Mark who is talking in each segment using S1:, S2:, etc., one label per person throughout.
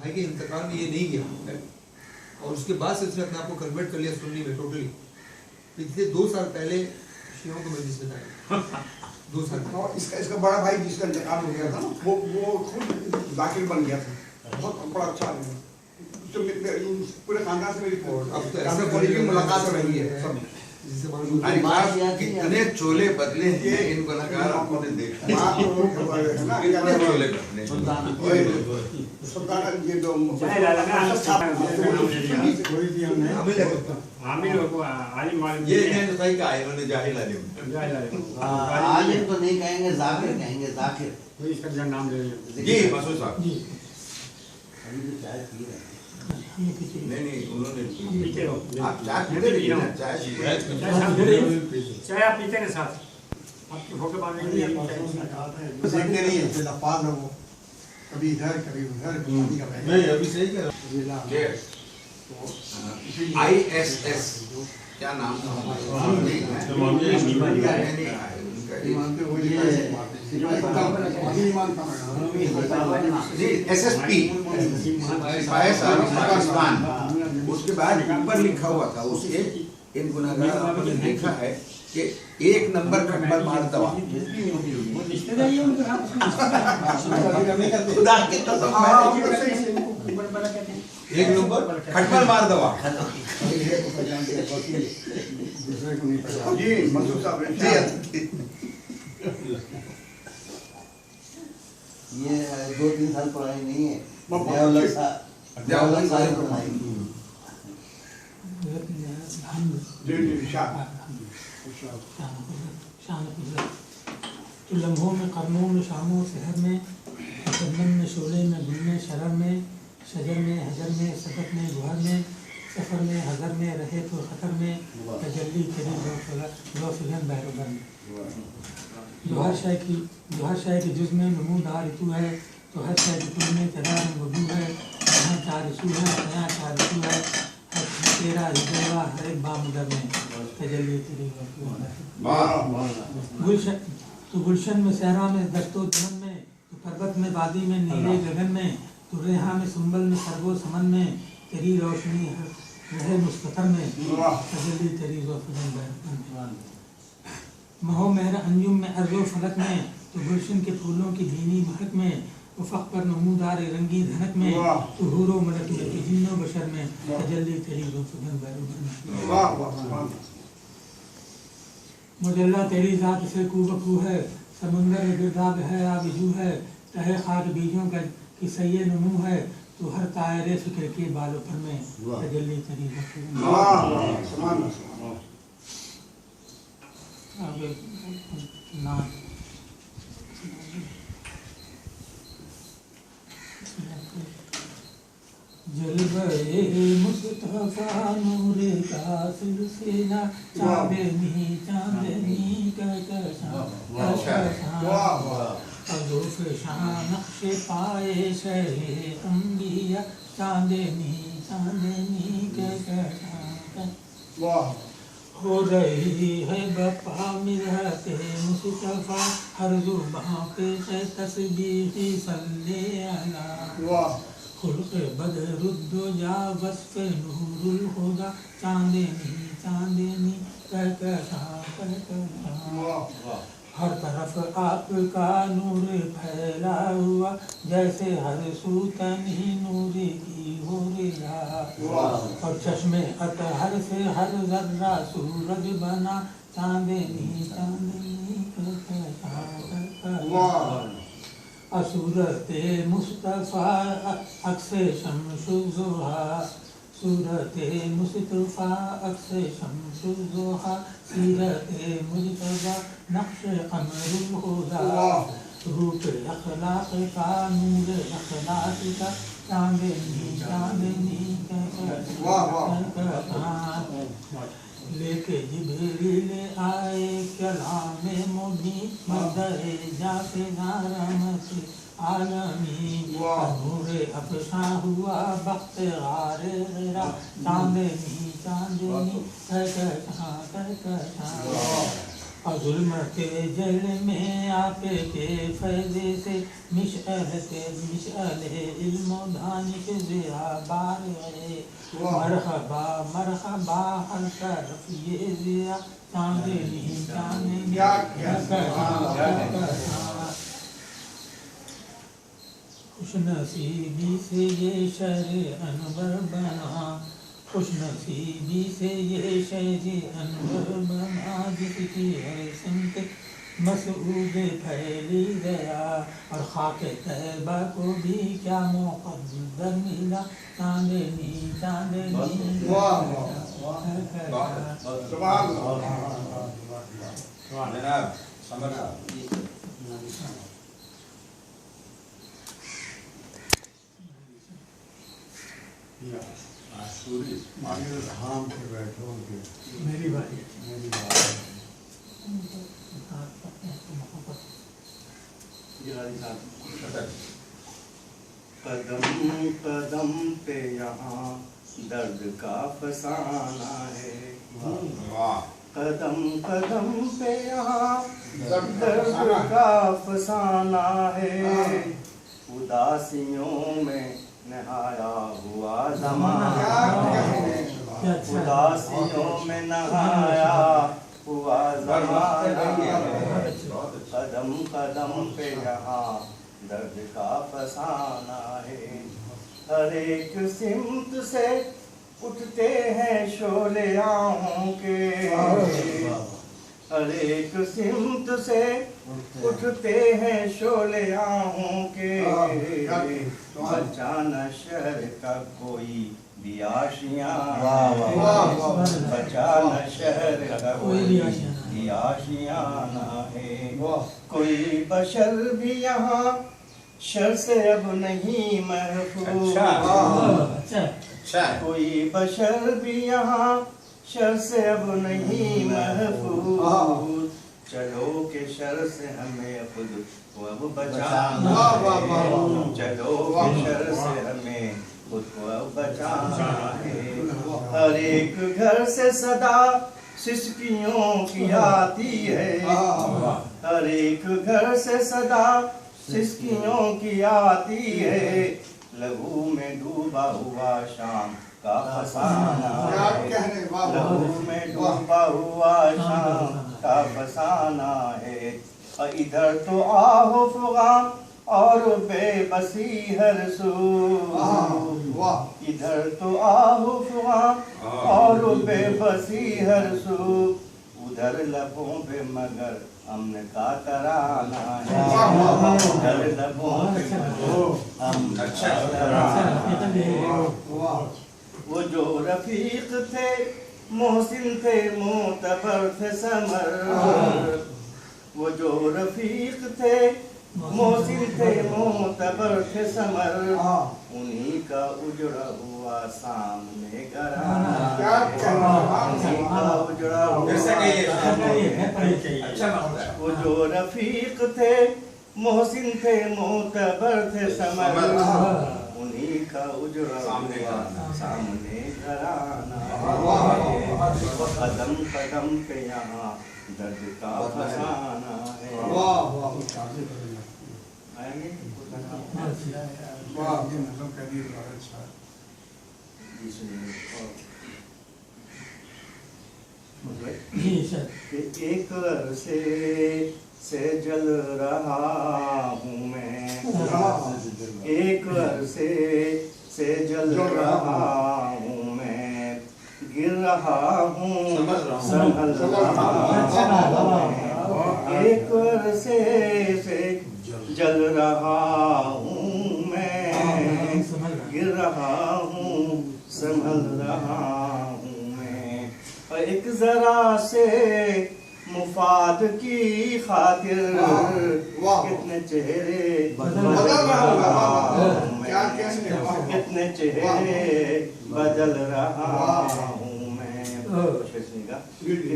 S1: भाई के इंतकाल में ये नहीं गया और उसके बाद से उसने अपने आप को कन्वर्ट कर लिया सुन्नी में टोटली। पिछले 2 साल पहले शियों को मजलिस में आया 2 साल
S2: और इसका बड़ा भाई जिसका इंतकाल हो गया था ना वो खुद दाखिल बन गया था, बहुत बड़ा अच्छा आदमी। तो पूरे खानदान से मेरी
S1: अब तो ऐसा बड़ी की मुलाकात रही है सब जिससे मालूम
S3: कितने चोले बदले हैं इन गुनहगार आपने देखा कितने चोले बदले
S2: ये जो
S3: ये सही कहा इन्होंने जाहिल
S4: आलिम तो नहीं कहेंगे, जाकिर कहेंगे, जाकिर।
S5: इसका नाम ले
S3: जी मसूद साहब
S4: अभी तो चाय पी रहे हैं।
S3: नहीं उन्होंने आप चाय
S5: पीते
S3: पीते
S5: हैं,
S3: चाय
S5: चाय आप पीते के साथ आपके होके बाद नहीं
S2: देखते नहीं है लफाज है वो, कभी इधर कभी उधर कभी का
S1: नहीं अभी सही कह
S3: ISS क्या नाम था SSP पाकिस्तान। उसके बाद ऊपर लिखा हुआ था उसके इन गुनहगारों ने देखा है कि 1 नंबर खटमल मार दवा खुदा के कसम 1 नंबर खटमल मार दवा।
S2: जी मसूद साहब
S4: ये 2-3 साल पढ़ाई नहीं है, डेवलप सारी पढ़ाई।
S6: तो लम्हों में, करनों में, शामों शहर में, सदमन में, शोले में, गुल में, शरर में, शजर में, हजर में, सदक में, गुहर में, सफ़र में, हजर में, रहे तो खतर में, तजल्ली करीब रोफिगन बहरोगर में। जो हर शय की जुज़ में नमूदार ऋतु है, तो हर शय की कुल में तेरा रंग वबू है। यहाँ 4 ऋतु है, यहाँ 4 ऋतु है, तेरा हृदयवा हर एक बामुदर में तजल्ली तेरी तो गुलशन में, सहरा में, दस्तो चमन में, तो पर्वत में, वादी में, नीले गगन में, तो रेहा में, सुंबल में, सरगो समन में, तेरी रोशनी रहे मुस्ततर में तजल्ली तेरी रोशनी बहरगन में। महो मेहर अंजुम में, अर्ज़ो फलक में, तो गुलशन के फूलों की धीमी महक में, उफ़क़ पर नमूदार रंगी धनक में, तो हूरो मलक में, तो जिन्नो बशर में तजल्ली तेरी रोशनी बहरगन में। मुजल्ला तेरी ज़ात से कूबकू है, समुंदर गिरदाब है आबिजू है, तहे खाक बीजों का कि सैये नमू है, तो हर तायरे फिक्र के बालों पर में तजल्ली तेरी जलवे मुस्तफा नूरे का सिलसिला चांदनी चांदनी अज़ूफ़ शान नक्शे पाए शहे अंबिया चांदनी चांदनी हो रही है बपा मिलते मुस्तफा हर जुबां पे तस्बीह सल्ले अला खुल्क़ बदरुद्दुजा वस्फ़ नूरुल हुदा चांदनी चांदनी कहकशा हर तरफ आपका नूर फैला हुआ, जैसे हर सूतन ही नूर की हो रिया। और चश्मे अतहर से हर जर्रा सूरज बना चांदनी चांदनी सूरत मुस्तफ़ा अक्से शम्सुज़्ज़ोहा सूरत मुस्तफ़ा अक्से शम्सुज़्ज़ोहा सीरत मुज्तबा नक्श क़मरुल हुदा रूप अख़लाक़ का नूर अख़लाक़ का चांदनी चांदनी लेके जिब्रील आए कलाम मुबीन मदहे जाके रहमत आलमी नूर अफ़शा हुआ बख्त गारे गिरा चांदनी चांदनी اور ظلمت جل میں آپ کے فیض سے مشعل علم و دانش ضیا بار ہے مرحبا مرحبا ہر طرف یہ ضیا چاندنی چاندنی خوش نصیبی سے یہ شہر انور بنا خوش نصیبی سے یہ شہر انور بنا جس کی ہے سمت مسعود پھیلی گیا اور خاک طیبہ کو بھی کیا مقدر ملا چاندنی چاندنی
S3: جناب سمر
S4: ہاں پہ بیٹھو
S6: میری باری
S4: میری بات
S7: قدم قدم پہ یہاں درد کا فسانہ ہے قدم قدم پہ یہاں درد کا فسانہ ہے اداسیوں میں نہایا ہوا زمانہ ہے اداسیوں میں نہایا ہوا زمانہ ہے قدم قدم پہ یہاں درد کا فسانہ ہے ہر ایک سمت سے اٹھتے ہیں شعلے آہوں کے ہر ایک سمت سے اٹھتے ہیں شعلے آہوں کے بچانا شہر کا کوئی بھی آشیاں بچانا شہر کا کوئی بھی آشیانہ ہے کوئی بشر بھی یہاں شر سے اب نہیں محفوظ کوئی بشر بھی یہاں شر سے اب نہیں محفوظ چلو کہ شر سے ہمیں خود کو اب بچانا ہے چلو کہ شر سے ہمیں خود کو اب بچانا ہے ہر ایک گھر سے صدا سسکیوں کی آتی ہے ہر ایک گھر سے صدا سسکیوں کی آتی ہے لہو میں ڈوبا ہوا شام کا فسانہ ہے لہو میں ڈوبا ہوا شام کا فسانہ ہے ادھر تو آہو فغاں اور بے بسی ہر سو ادھر تو آہو فغاں اور بے بسی ہر سو ادھر لبوں پہ مگر امن کا ترانہ ہے ادھر لبوں پہ امن کا ترانہ ہے وہ جو رفیق تھے محسن تھے معتبر تھے سمر وہ جو رفیق تھے محسن تھے معتبر تھے سمر انہی کا اجڑا ہوا سامنے گھرانہ انہی کا اجڑا ہوا وہ جو رفیق تھے محسن تھے معتبر تھے سمر انہی کا اجڑا ہوا سامنے گھرانہ قدم قدم پہ یہاں درد کا فسانہ ہے آئیں گے ایک عرصے سے جل رہا ہوں میں ایک عرصے سے جل رہا ہوں میں گر رہا ہوں سنبھل رہا ہوں ایک عرصے سے جل رہا ہوں میں گر رہا ہوں سنبھل رہا ہوں میں اور ایک ذرا سے مفاد کی خاطر کتنے چہرے بدل رہا ہوں میں کتنے چہرے بدل رہا ہوں میں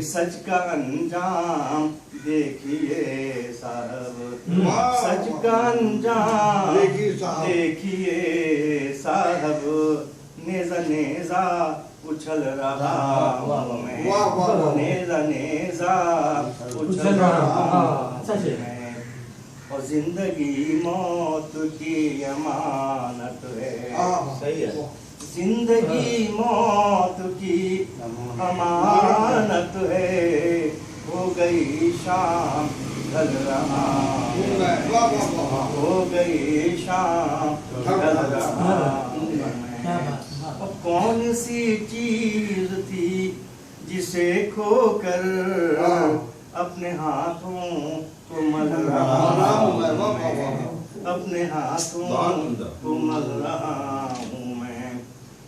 S7: سچ کا انجام دیکھیے صاحب سچ کا انجام دیکھیے صاحب نیزہ نیزہ उछल रहा हूँ मैं,
S2: वाह, वाह, वाह।
S7: नेज़ा नेज़ा उछल रहा हूँ मैं, और जिंदगी मौत की अमानत है,
S3: सही है।
S7: जिंदगी मौत की अमानत है, हो गई शाम ढल रहा हूँ मैं,
S2: वाह वाह वाह
S7: हो गई शाम ढल रहा हूँ
S6: क्या
S7: मैं।
S6: बात है।
S7: अब कौन सी चीज थी जिसे खोकर अपने हाथों को मल रहा हूँ मैं, अपने हाथों को मल रहा हूँ मैं।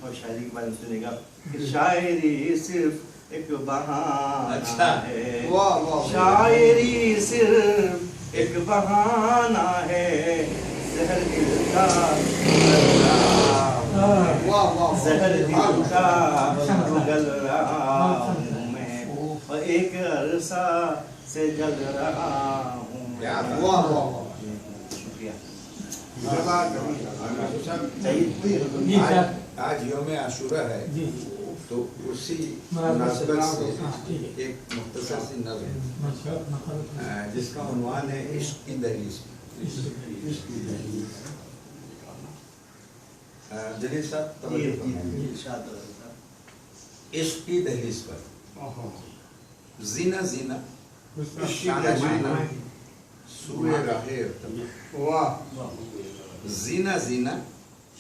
S7: और शायरी के बारे में सुनेगा कि शायरी सिर्फ एक बहाना
S3: अच्छा।
S7: है,
S2: वाह वाह
S7: शायरी सिर्फ एक बहाना है, जहर दिल का उगल रहा हूँ,
S2: वाह वाह
S7: जहर दिल का उगल रहा हूँ मैं, और एक अरसा से जल रहा हूँ मैं।
S3: क्या बात।
S2: वाह वाह वाह
S7: शुक्रिया।
S6: जी साहब।
S3: आज यौम आशूरा है,
S6: जी
S3: तो उसी
S6: मुनासिबत
S3: मुनासिबत
S6: से,
S3: से
S6: हाँ, ठीक है।
S3: एक मुख्तसर सी नज़्म
S6: माशाअल्लाह।
S3: जिसका उन्वान है इश्क की दहलीज। जलील साहब तवज्जो फरमाइए। इश्क की दहलीज पर जीना जीना शाना शाना सूए राहे इर्तका।
S2: वाह
S3: जीना जीना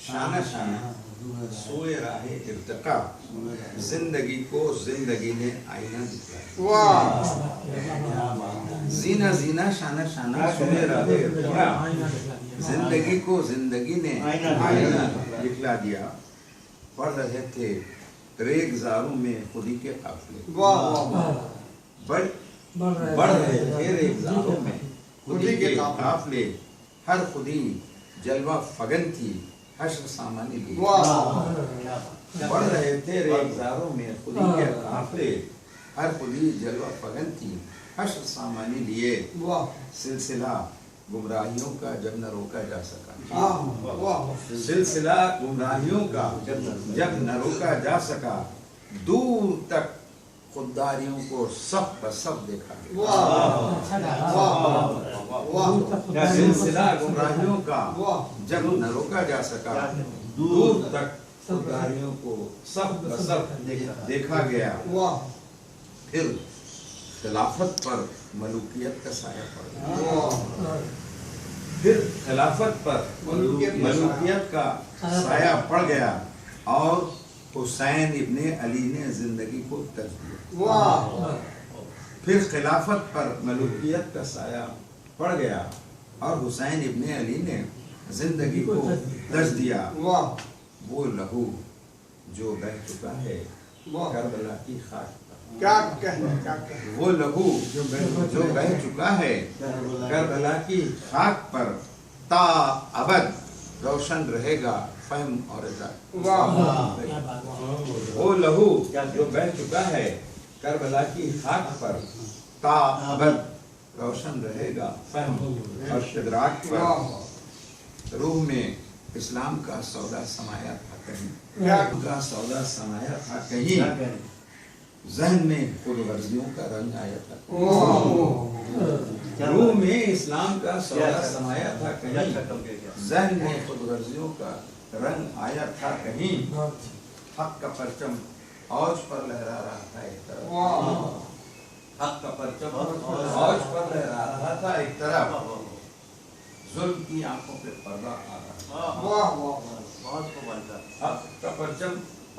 S3: शाना शाना सोए राहे इर्तका, जिंदगी को जिंदगी ने आईना दिखलाया।
S2: वाह
S3: जीना जीना शाना शाना सोए राहे इर्तका, जिंदगी को जिंदगी ने आईना दिखला दिया। पढ़ रहे थे रेगजारों में खुदी के काफिले,
S2: वाह वाह
S3: बढ़ रहे थे रेगजारों में खुदी के काफिले, हर खुदी जलवा फगन थी हश्र सामानी लिए।
S2: वाह
S3: बढ़ रहे थे रेगजारों में खुदी के काफिले, हर खुदी जलवा फगन थी हश्र सामानी लिए।
S2: वाह
S3: सिलसिला गुमराहियों का जब न रोका जा सका,
S2: वाह
S3: सिलसिला गुमराहियों का जब न रोका जा सका, दूर तक खुददारियों को सब ब सब देखा गया।
S2: वाह
S3: सिलसिला गुमराहियों का
S2: वाह
S3: जब न रोका जा सका, दूर तक खुददारियों को सब ब सब देखा गया।
S2: वाह
S3: फिर खिलाफत पर मलूकियत का साया पड़ गया।
S2: वाह
S3: फिर खिलाफत पर मलूकियत का साया पड़ गया और हुसैन इब्ने अली ने जिंदगी को तज दिया।
S2: वाह
S3: फिर खिलाफत पर मलूकियत का साया पड़ गया और हुसैन इब्ने अली ने जिंदगी को तज दिया।
S2: वाह
S3: वो लहू जो बह चुका है
S2: वाह
S3: करबला की खाक पर,
S2: क्या कहना
S3: वो लहू जो बह चुका है करबला की खाक पर, ता अबद रोशन रहेगा फहम और इदराक।
S2: वाह
S3: वो लहू जो बह चुका है करबला की खाक पर, ता अबद रोशन रहेगा फहम और इदराक पर।
S2: वाह
S3: रूह में इस्लाम का सौदा समाया था कहीं,
S2: क्या
S3: का सौदा समाया था कहीं, जहन में खुद गर्जियों का रंग आया था। रूह में इस्लाम का सौदा समाया था कहीं, जहन में खुद गर्जियों का रंग आया था कहीं, हक का परचम औज पर लहरा रहा था एक तरफ,
S2: वाह
S3: हक का परचम औज पर लहरा रहा था एक तरफ, जुल्म की आंखों पे पर्दा आ रहा था।
S2: वाह वाह
S3: हक का परचम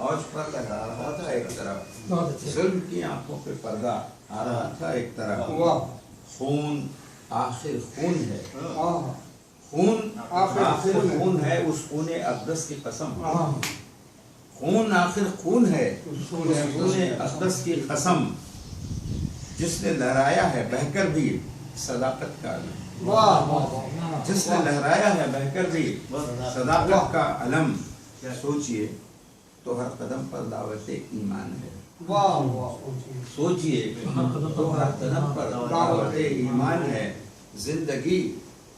S3: औज पर लहरा रहा था एक तरफ,
S6: बहुत अच्छे।
S3: जुल्म की आंखों पे पर्दा आ रहा था एक तरफ।
S2: वाह
S3: खून आखिर खून है,
S2: वाह
S3: खून
S2: आखिर
S3: आखिर
S2: खून है।
S3: खून है उस खून अक़दस की कसम,
S2: हाँ
S3: खून आखिर खून है उस खून अक़दस की कसम, जिसने लहराया है बहकर भी सदाकत का अलम,
S2: वाह वाह
S3: जिसने लहराया है बहकर भी सदाकत का अलम। सोचिए तो हर कदम पर दावत ईमान है,
S2: वाह वाह
S3: सोचिए तो हर कदम पर दावत ईमान है, जिंदगी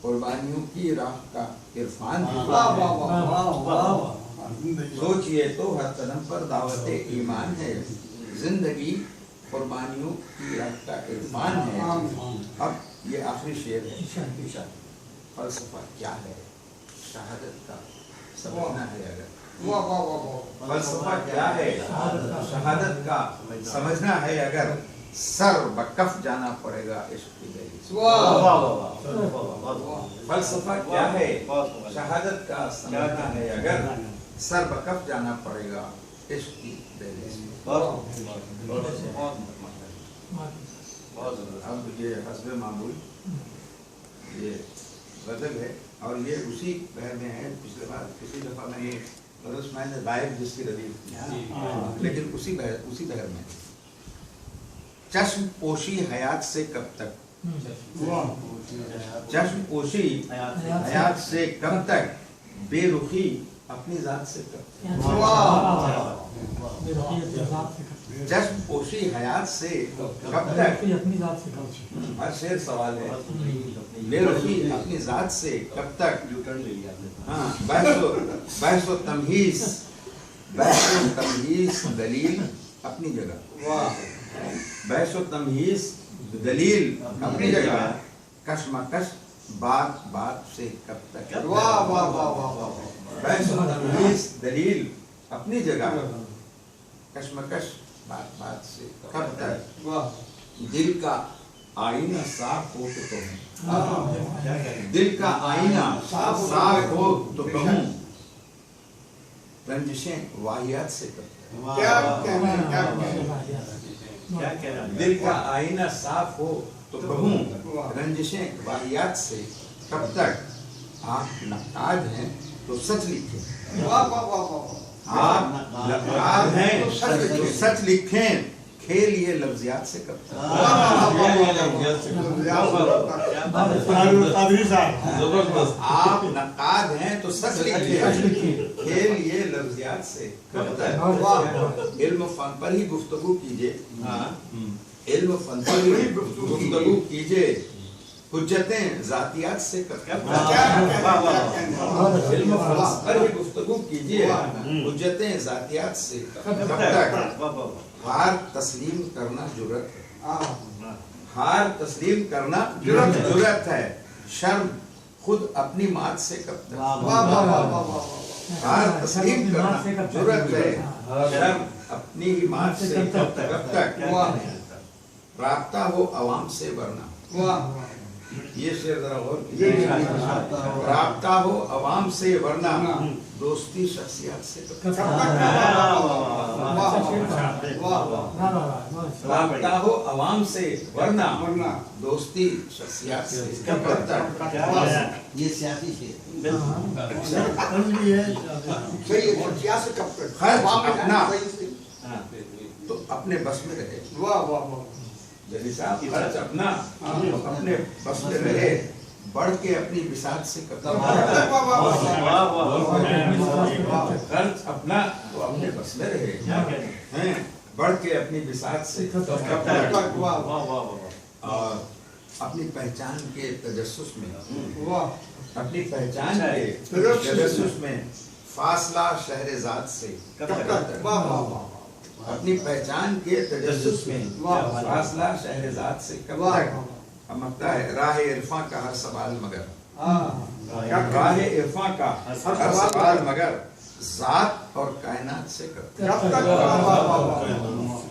S3: कुर्बानियों की राह का इरफान है,
S2: वाह वाह वाह वाह
S3: सोचिए तो हर कदम पर दावत ईमान है, जिंदगी कुर्बानियों की राह का इरफान है। अब ये आखिरी शेर है। फलसफा क्या है? शहादत का समझना है अगर।
S2: वाह वाह वाह वाह।
S3: फलसफा क्या है? शहादत का समझना है अगर, सर बकफ जाना पड़ेगा इश्क की दहलीज। फलसफा क्या है? शहादत का समझना है अगर, सर बकफ जाना पड़ेगा इश्क की दहलीज। अब ये हस्बे मामूल ये गजल है और ये उसी बहर में है। पिछली दफा मैंने गजल सुनाई गायब जिसकी रदीफ थी, लेकिन उसी बहर में। चश्म पोशी हयात से कब तक, चश्म पोशी हयात से कब तक, बेरुखी अपनी जात से कब तक। चश्म पोशी हयात से कब तक,
S6: अपनी जात से कब तक।
S3: हर शेर सवाल है। बेरुखी अपनी जात से कब तक। हाँ, बहसो तमहीज, बहसो तमहीज दलील अपनी जगह। बहसो तमहीज दलील अपनी जगह, कशमकश बात बात से कब तक।
S2: वाह वाह वाह वाह वाह।
S3: बहसो तमहीज दलील अपनी जगह, कशमकश बात बात से कब तक।
S2: वाह।
S3: दिल का आईना साफ हो तो कहूँ, दिल का आईना साफ हो तो कहूँ, रंजिशें वाहियात से कब तक।
S2: क्या कहना है, क्या कहना है।
S3: दिल का आईना साफ हो तो कहूँ, रंजिशें वाहियात से कब तक। आप नकाद हैं तो सच लिखें,
S2: वाह वाह वाह वाह।
S3: आप नकाद हैं तो सच लिखें, खेल ये लफ्जियात से कब तक। आप नकाद हैं तो सच लिखें, खेल ये लफ्जियात से कब तक। इल्म फन पर ही गुफ्तगू कीजिए, इल्म फन पर ही गुफ्तगू कीजिए, हुज्जतें जातियात से कब तक। इल्म फन पर ही गुफ्तगू कीजिए, हुज्जतें जातियात से कब तक। हार तस्लीम करना जुर्रत है, हार तस्लीम करना जुर्रत है, शर्म खुद अपनी मात से कब तक। हार तस्लीम करना जुर्रत है, शर्म अपनी ही मात से कब तक। राब्ता हो अवाम से वरना, ये शेर जरा और राब्ता हो अवाम से वरना, दोस्ती शख्सियत से कब तक। राब्ता हो अवाम से वरना, दोस्ती शख्सियत से कब तक।
S4: ये सियासी शेर।
S2: सही है, क्या से कब तक।
S3: खर्च अपना
S2: सही से।
S3: तो अपने बस में रहे।
S2: वाह वाह वाह।
S3: जली साहब खर्च अपना अपने बस में रहे, बढ़ के अपनी बिसात से कब तक। खर्च अपना तो अपने बस में रहे हैं, बढ़ के अपनी बिसात से कब तक। और अपनी पहचान के तजस्सुस में, अपनी पहचान के तजस्सुस में, फासला शहरेजाद से कब तक। अपनी पहचान के तजस्सुस में, फासला शहरेजाद से कब तक। हम लगता है राह इरफा का हर सवाल मगर, राह इरफा का हर सवाल मगर, जात और कायनात से कब तक।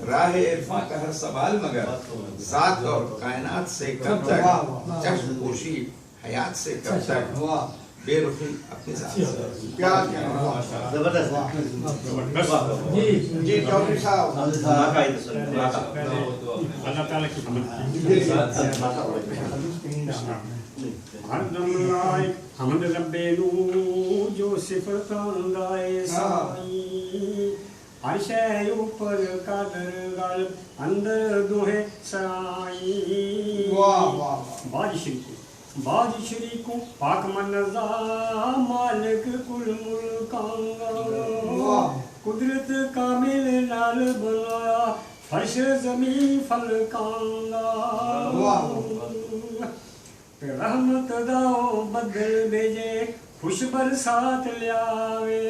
S3: राह इरफा का हर सवाल मगर, जात और कायनात से कब तक। चश्म पोशी हयात से कब तक, बेरुखी अपनी जात से।
S2: क्या जबरदस्त। जी चौधरी साहब।
S5: अल्लाह ताला की हमद रब्बेनू जो सिफत अंदाए साई, अर्शे ऊपर कादर गालिब अंदर दुहे सराई।
S2: वाह वाह।
S5: बाज शरीको पाक मनजा मालिक कुल मुल्कांगा, कुदरत कामिल नाल बनाया फर्श ज़मीं फलकांगा। रहमत दाओ बदल भेजे खुश बरसात लियावे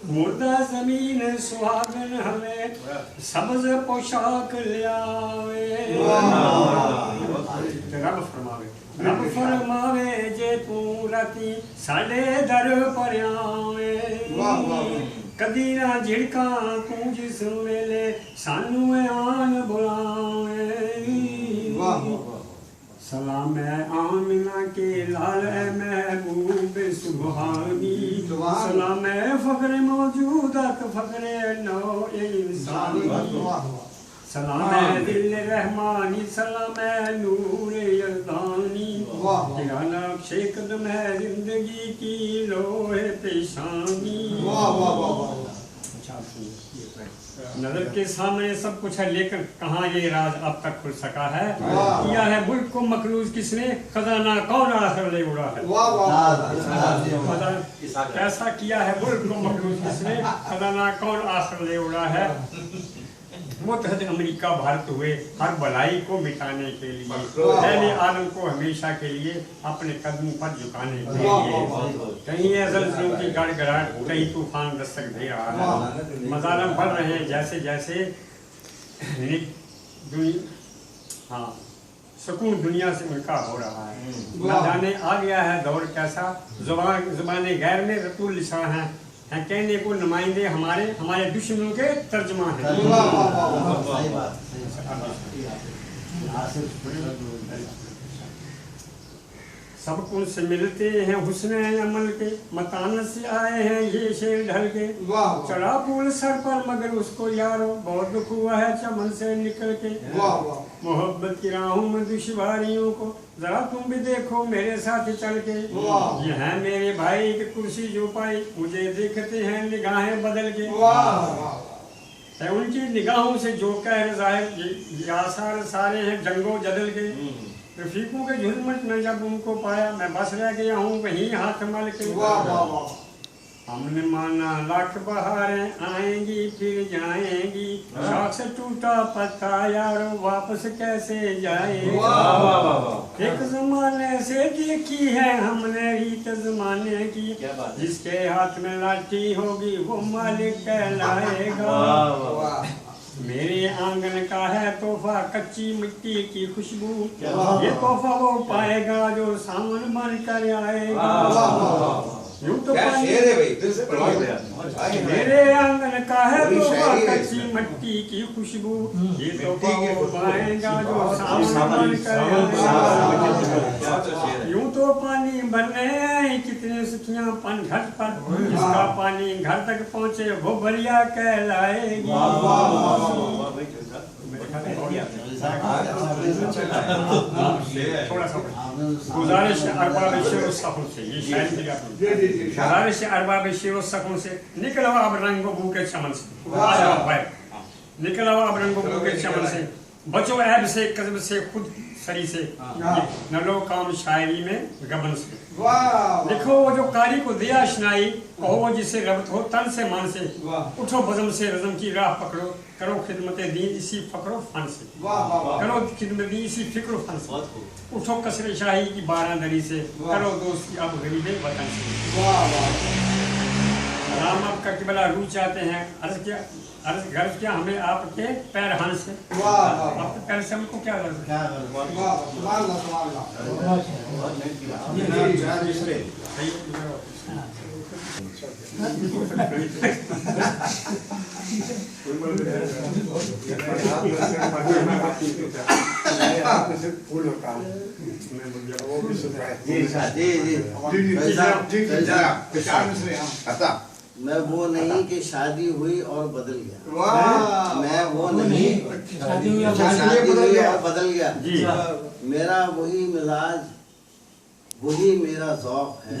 S5: मुर्दा जमीन सुहागन हमें सब्ज पोशाक लियावे रब फरमावे जे तू राती साडे दर पर आवे कदी ना झिड़का तू जिस वेले सानू आन बुलावे सलाम आमिना के लाल महबूब सुबहानी सलाम फखर मौजूदत फखर नौ इंसानी सलाम दिल रहमानी सलाम नूर यज़दानी तेरा नक्शे कदम है जिंदगी की लोहे पेशानी नजर के सामने सब कुछ है लेकिन कहाँ ये राज अब तक खुल सका है किया है मुल्क को मखलूज किसने खजाना कौन आखिर ले उड़ा है ऐसा किया है मुल्क को मखलूज किसने खजाना कौन आखिर ले उड़ा है मुत्तहद अमेरिका भारत हुए हर भलाई को मिटाने के लिए पहले आलम को हमेशा के लिए अपने कदमों पर झुकाने के लिए कहीं ज़लज़लों की गड़गड़ाहट कहीं तूफान दस्तक दे रहा है मज़ालिम बढ़ रहे हैं जैसे जैसे सुकून दुनिया से उनका हो रहा है न जाने आ गया है दौर कैसा ज़ुबान गैर में रतुल लिसान है कहने को नुमाइंदे हमारे दुश्मनों के तर्जमा हैं सब कुछ से मिलते हैं हुस्न अमल के मतानत से आए हैं ये शेर ढल के चढ़ा पुल सर पर मगर उसको यारो बहुत दुख हुआ है चमन से निकल के मोहब्बत की राहों में दुश्वारियों को जरा तुम भी देखो मेरे साथ चल के ये है मेरे भाई की कुर्सी जो पाई मुझे देखते हैं निगाहें बदल के उनकी निगाहों से जो कह जाहिर ये आसार सारे हैं जंगो जदल के रफीकों के झुरमट में जब उनको पाया मैं बस रह गया हूँ वहीं हाथ मल के हमने माना लाख बहारें आएंगी फिर जाएंगी शौक से टूटा पत्ता यारो वापस कैसे जाएगा एक जमाने से देखी है हमने रीत जमाने की जिसके हाथ में लाठी होगी वो मालिक कहलाएगा मेरे आंगन का है तोहफा कच्ची मिट्टी की खुशबू ये तोहफा वो पाएगा जो सावन बन कर आएगा यूं तो मेरे आंगन का है तोहफा कच्ची मिट्टी की खुशबू ये तोहफा वो पाएगा जो सावन बन कर आएगा यूं तो पानी भरने आई कितने सुखियां पन घट पर जिसका पानी घर तक पहुँचे वो बलिया कहलाएगी थोड़ा सा गुजारिश अरबाब शेर सखुन से ये शायरी गुजारिश अरबाब शेर सखुन से निकला अब रंगो बू के चमन से निकला अब रंगो बू के चमन से बचो ऐब से कज़ब से खुद सरी से न लो काम शायरी में गबन से देखो वो जो कारी को दिया अशनाई कहो वो जिसे रब्त हो तन से मन से उठो बज़म से रज़म की राह पकड़ो करो खिदमत दीन इसी फकरो फन से करो खिदमत दीन इसी फिक्र फन से उठो कसरे शाही की बारादरी से करो दोस्ती अब गरीबे वतन से राम आपका किबला रू चाहते हैं अर्ज गर्ज क्या हमें आपके पैर हन से आपके पैर से हमको क्या गर्ज
S4: मैं वो नहीं कि शादी हुई और बदल गया मैं वो नहीं शादी हुई और बदल गया मेरा वही मिजाज वही मेरा ज़ौक़ है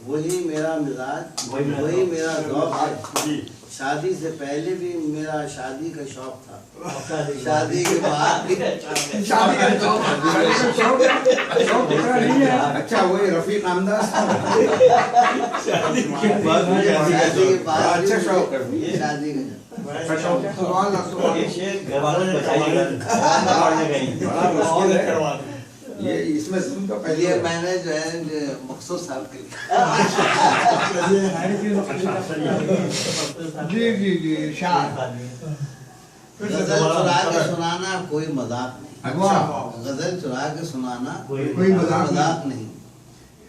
S4: वही मेरा मिजाज वही मेरा ज़ौक़ है शादी से पहले भी मेरा शादी का शौक था शादी के बाद भी
S3: अच्छा वही रफीक हमदास
S4: शादी के बाद अच्छा शौक ये शादी का
S3: ये इसमें सुन का पहले
S4: ये मैंने जो है मकसूद साहब के लिए
S2: जी जी जी शान
S4: गजल चुरा के सुनाना कोई मजाक नहीं।
S3: अच्छा
S4: गजल चुरा के सुनाना
S2: कोई मजाक
S4: नहीं।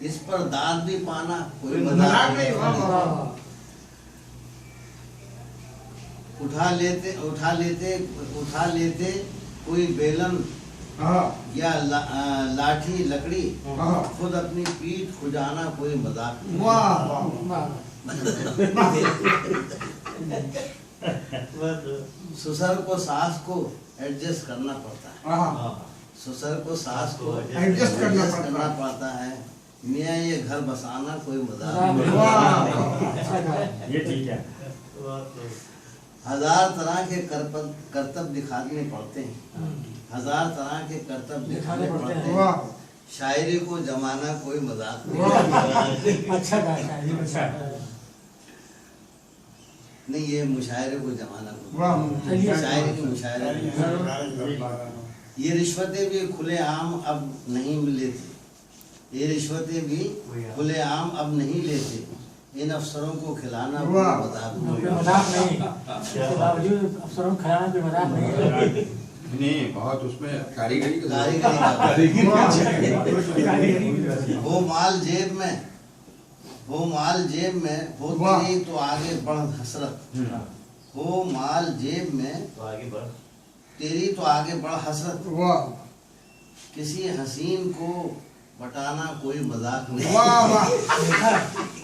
S4: इस पर दाद भी पाना कोई
S2: मजाक
S4: मजाक
S2: नहीं। वाह,
S4: नहीं।
S2: वाह, वाह।
S4: उठा लेते कोई बेलन
S2: हाँ,
S4: या लाठी लकड़ी,
S2: हाँ।
S4: खुद अपनी पीठ खुजाना कोई मजाक नहीं।
S2: वाह वाह
S4: ससुर को सास को एडजस्ट करना पड़ता है।
S2: हाँ,
S4: ससुर को सास को
S2: एडजस्ट करना
S4: करना
S2: पड़ता
S4: पड़ता है। मियाँ ये घर बसाना कोई मजाक
S2: है।
S4: नहीं।
S2: वाह
S5: ये ठीक है।
S4: हजार तरह के करतब दिखाने पड़ते हैं। हजार तरह के करतब दिखाने पड़ते हैं।
S2: वाह
S4: शायरी को जमाना कोई मजाक नहीं।
S2: वाह
S6: अच्छा गाया है, अच्छा
S4: नहीं, ये मुशायरे को जमाना कोई
S2: वाह
S4: शायरी की मुशायरे। ये रिश्वतें भी खुलेआम अब नहीं लेते। ये रिश्वतें भी खुलेआम अब नहीं लेते। इन अफसरों को खिलाना कोई
S2: वाह।
S4: मजाक
S6: कोई
S4: नहीं।
S6: मजाक नहीं, इसके बावजूद अफसरों को खाना कोई मजाक नहीं है।
S3: नहीं बहुत उसमें कारीगरी की
S4: कारीगरी
S6: कारीगरी
S4: वो माल जेब में हो
S2: वाह।
S4: तेरी तो आगे बढ़ हसरत। हो माल जेब में तेरी तो आगे बढ़ हसरत।
S2: वाह
S4: किसी हसीन को बटाना कोई मजाक नहीं।
S2: वाह वाह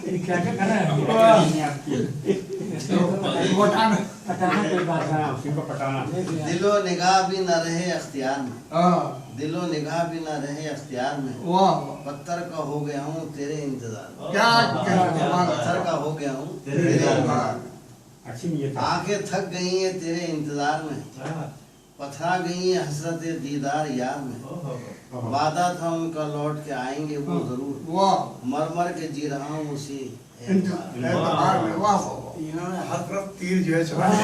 S6: ये क्या क्या कर रहे हैं
S2: वटान
S6: पटाना कोई बात
S5: हाँ,
S6: है।
S5: उसी को पटाना।
S4: दिलो निगाह भी न रहे अख्तियार में।
S2: हाँ
S4: दिलो निगाह भी न रहे अख्तियार में।
S2: वाह
S4: पत्थर का हो गया हूँ तेरे इंतजार में।
S2: क्या कहना
S4: पत्थर का हो गया हूँ तेरे
S2: तेरे
S4: इंतजार
S2: इंतजार।
S4: में।
S5: अच्छी नीयत है।
S4: आंखें थक गई हैं तेरे इंतजार में। पथरा गई हैं हसरत दीदार यार में। वादा था उनका लौट के आएंगे वो जरूर।
S2: वाह
S4: मर मर के जी रहा हूँ उसी
S2: इंतजार में। वाह
S8: इन्होंने हर तरफ तीर जो है चलाया,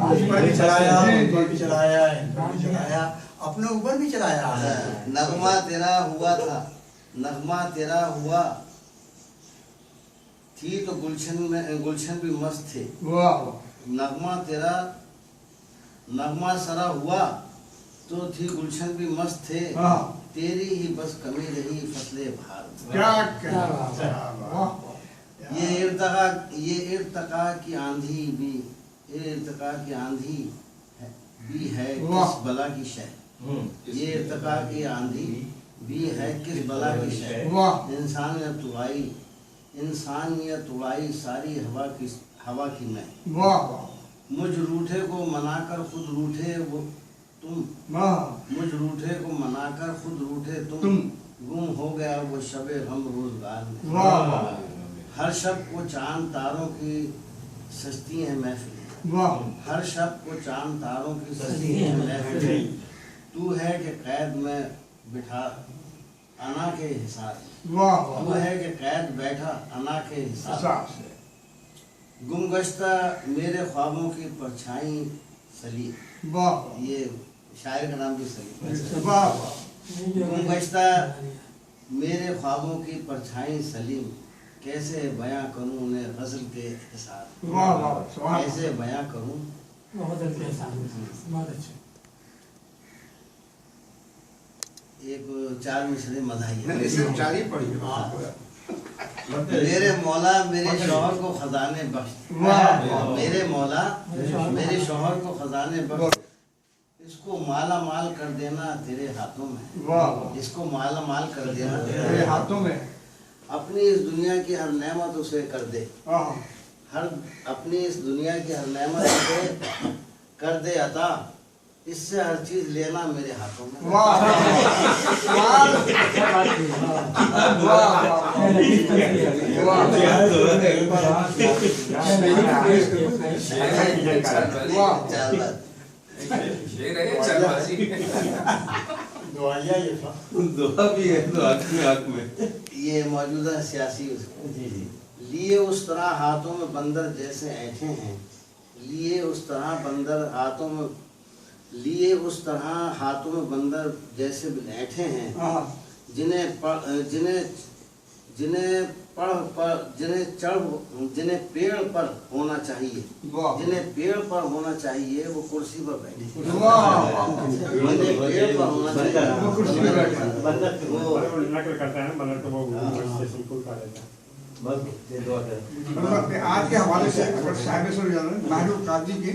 S8: उस पर भी चलाया, इन पर भी चलाया, अपने ऊपर भी चलाया है।
S4: नगमा तेरा हुआ था, नगमा तेरा हुआ थी तो गुलशन भी मस्त थे।
S2: वाह
S4: नगमा सरा हुआ तो थी गुलशन भी मस्त थे।
S2: हाँ।
S4: तेरी ही बस कमी रही फसले बहार में।
S2: क्या कहना वाह
S4: ये इर्तका की आंधी भी है
S2: वाह।
S4: किस बला की शह। ये इर्तका की आंधी भी है किस बला की शह।
S2: वाह
S4: इंसानियत उड़ाई सारी हवा की मैं।
S2: वाह
S4: मुझ रूठे को मनाकर खुद रूठे वो तुम।
S2: वाह
S4: मुझ रूठे को मनाकर खुद रूठे
S2: तुम।
S4: तुम। गुम हो गया वो शबे गम रोजगार में।
S2: वाह
S4: हर शब को चांद तारों की सस्ती है महफिल।
S2: वाह
S4: हर शब को चांद तारों की सस्ती है महफिल। तू है कि कैद में बिठा अना के हिसाब।
S2: वाह
S4: तू है कि कैद बैठा अना के हिसाब।
S2: हिसाब से
S4: गुमगश्ता मेरे ख्वाबों की परछाई सलीम।
S2: वाह
S4: ये शायर का नाम भी सलीम।
S2: वाह
S4: गुमगश्ता मेरे ख्वाबों की परछाई सलीम। कैसे बयां करूं उन्हें गजल के हिसाब।
S2: वाह वाह
S4: कैसे बयां करूं।
S6: बहुत अच्छे बहुत अच्छे।
S4: एक चार मिसरे मज़ाही
S3: नहीं सिर्फ चार ही पढ़ी
S4: मेरे मौला मेरे शौहर को खजाने बख्श।
S2: वाह
S4: मेरे मौला मेरे शौहर को खजाने बख्श। इसको माला माल कर देना तेरे हाथों में।
S2: वाह
S4: इसको माला माल कर देना
S2: तेरे हाथों में।
S4: अपनी इस दुनिया की हर नेमत उसे कर दे।
S2: हाँ
S4: अपनी इस दुनिया की हर नेमत उसे कर दे अता। इससे हर चीज लेना मेरे हाथों में।
S2: वाह
S4: चार बात।
S8: दुआया ये था।
S7: दुआ भी है तो आँख में
S4: ये मौजूदा सियासी लिए उस तरह हाथों में बंदर जैसे ऐठे हैं। लिए उस तरह बंदर हाथों में लिए उस तरह हाथों में बंदर जैसे बैठे हैं जिन्हें पेड़ पर होना चाहिए, जिन्हें पेड़ पर होना चाहिए वो कुर्सी पर बैठे, जिन्हें पेड़ पर होना चाहिए वो कुर्सी पर बैठे।
S5: नकल करता है ना बंदर तो वो सिंपल का रहता है।
S2: आज के हवाले से अगर साहिब महबूब काजी के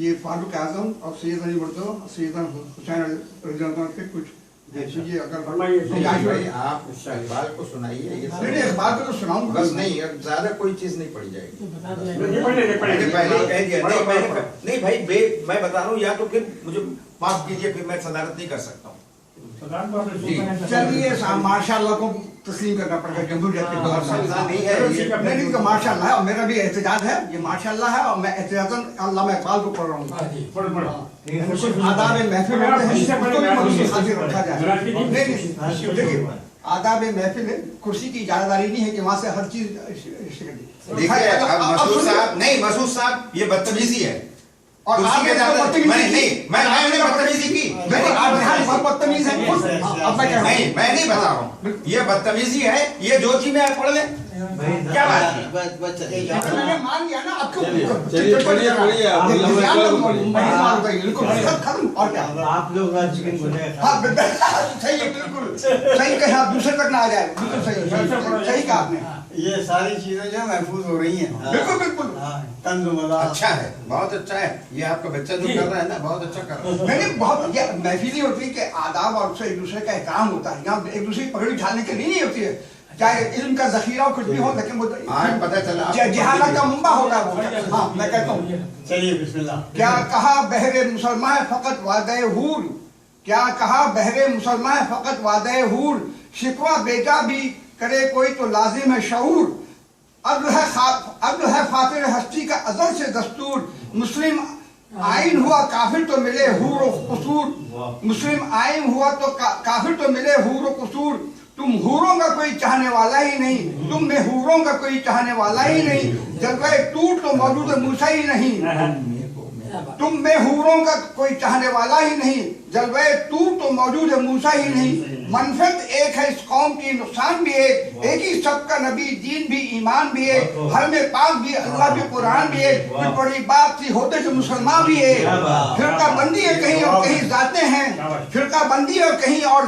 S2: ये फारूक आजम और सैयद अली मुर्तज़ा सैयद हुसैन रज़ी अल्लाह पे कुछ देखिए अगर
S3: भाई आप इकबाल को सुनाइए, ये
S2: नहीं इकबाल को तो सुनाऊं
S3: बस नहीं, अब ज्यादा कोई चीज नहीं पड़ी जाएगी।
S5: पढ़ने
S3: मैंने पहले ही कह दिया, नहीं भाई मैं बता रहा हूँ, या तो फिर मुझे माफ कीजिए, फिर मैं सदारत नहीं कर सकता हूँ।
S2: चलिए माशाल्लाह को तस्लीम करना पड़ेगा, जमहूरियत के दौर से
S3: नहीं है
S2: नहीं तो माशाल्लाह है, और मेरा भी एहतजाज है, ये माशाल्लाह है, और मैं एहतजाजन अल्लामा इकबाल को पढ़ रहा हूँ। आदाब महफिल होते हैं, उसको भी मखसूस हाजिर रखा जाए। नहीं देखिए आदाब महफिल कुर्सी की इजाजतदारी नहीं है कि वहाँ से हर चीज
S3: देखिए मसूद साहब ये बदतमीजी है,
S2: और आप
S3: मैंने बदतमीजी की,
S2: आप बहुत बदतमीज हैं। अब मैं
S3: नहीं, मैं नहीं बता रहा हूँ, ये बदतमीजी है, ये जो चीज में आप पढ़ ले क्या बात है?
S2: मैंने मान लिया ना, अब क्यों
S9: चलिए पढ़िए
S2: खत्म और क्या
S7: आप लोग चिकन भुने
S2: हाँ सही है, बिल्कुल सही कहा, दूसरे तक ना आ जाए, बिल्कुल सही कहा आपने,
S7: ये सारी चीजें जो महफूज हो रही हैं।
S2: बिल्कुल बिल्कुल
S3: अच्छा है, बहुत अच्छा है, ये आपका बच्चा जो कर रहा है ना बहुत अच्छा कर रहा है।
S2: मैंने बहुत महफिली होती है कि आदाब और एक दूसरे का एहतराम होता है, यहाँ एक दूसरे की पगड़ी उठाने के लिए नहीं होती है, चाहे इल्म का जखीरा कुछ भी हो, लेकिन वो
S3: आज पता चला
S2: जहालत का मुंबा होगा वो। हाँ मैं कहता हूँ,
S7: चलिए बिस्मिल्लाह।
S2: क्या कहा बहरे मुसलमान फकत वादे हूर, क्या कहा बहरे मुसलमान फकत वादे हूर, शिकवा बेटा भी करे कोई तो लाजिम है शऊर, अब है फातिर हस्ती का अजल से दस्तूर, मुस्लिम आइन हुआ काफिर तो मिले हूर व कसूर, मुस्लिम आइन हुआ तो काफिर तो मिले हूर व कसूर, तुम हूरों का कोई चाहने वाला ही नहीं, तुम में हूरों का कोई चाहने वाला ही नहीं, जलवे टूट तो मौजूद मूसा ही नहीं, तुम में हूरों का कोई चाहने वाला ही नहीं, जलवे टूट तो मौजूद है मूसा ही नहीं, मनफत एक है इस कौम की, नुकसान भी एक ही सबका नबी, दीन भी ईमान भी एक, हर में पाक भी, अल्लाह भी, कुरान भी एक, कोई बड़ी बात थी होते जो मुसलमान भी एक, फिरका बंदी है कहीं और कहीं जाते हैं, फिरका बंदी है कहीं और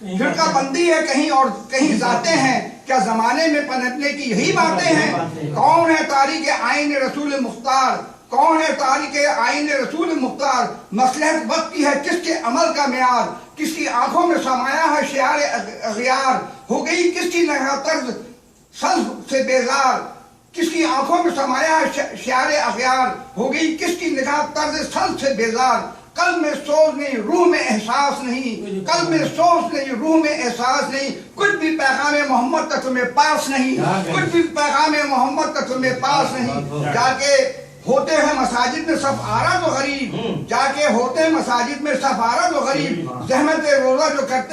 S2: फिरका बंदी है कहीं और कहीं जाते हैं, क्या जमाने में पनपने की यही बातें हैं, कौन है तारीख आईन रसूल मुख्तार, कौन है तारीख आईन रसूल मुख्तार, मसलहत वक्त की है किसके अमल का मेयार, किसकी आंखों में समाया है शियार अगियार, हो गई किसकी नगह तर्ज सल्फ से बेजार, किसकी आंखों में समाया है शियार अगियार, हो गई किसकी निगाह तर्ज सल्फ से बेजार, कल में सोच नहीं रूह में एहसास नहीं, कल में सोच नहीं रूह में एहसास नहीं, कुछ भी पैगाम मोहम्मद तक तुम्हें पास नहीं, कुछ भी पैगाम मोहम्मद तक तुम्हें पास नहीं, जाके होते हैं मसाजिद में सब आरा तो गरीब, जाके होते हैं मसाजिद में सब आरा तो गरीब, जहमत रोजा जो करते